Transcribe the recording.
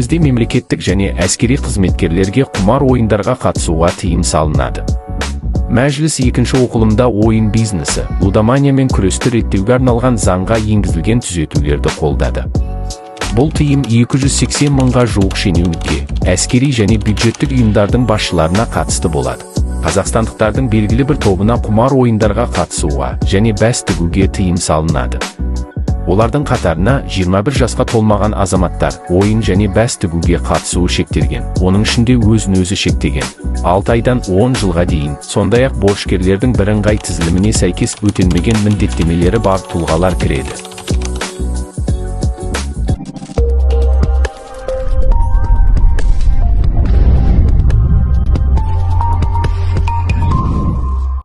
елімізде мемлекеттік және әскери қызметкерлерге құмар ойындарға қатысуға тыйым салынады. Мәжіліс екінші оқылымда ойын бизнесі, лудоманиямен күресті реттеуге арналған заңға енгізілген түзетулерді қолдады. Бұл тыйым 280 мыңға жуық шенеунікке, әскери және бюджеттік ұйымдардың басшыларына қатысты болады. Қазақстандықтардың белгілі бір тобына құмар ойындарға қатысуға және бәс тігуге тыйым салынады. Олардың қатарына 21 жасқа толмаған азаматтар ойын және бәс тігуге қатысуы шектелген, оның ішінде өзін-өзі шектеген, 6 айдан 10 жылға дейін, сондай-ақ борышкерлердің бірыңғай тізіліміне сәйкес өтелмеген міндеттемелері бар тұлғалар кіреді.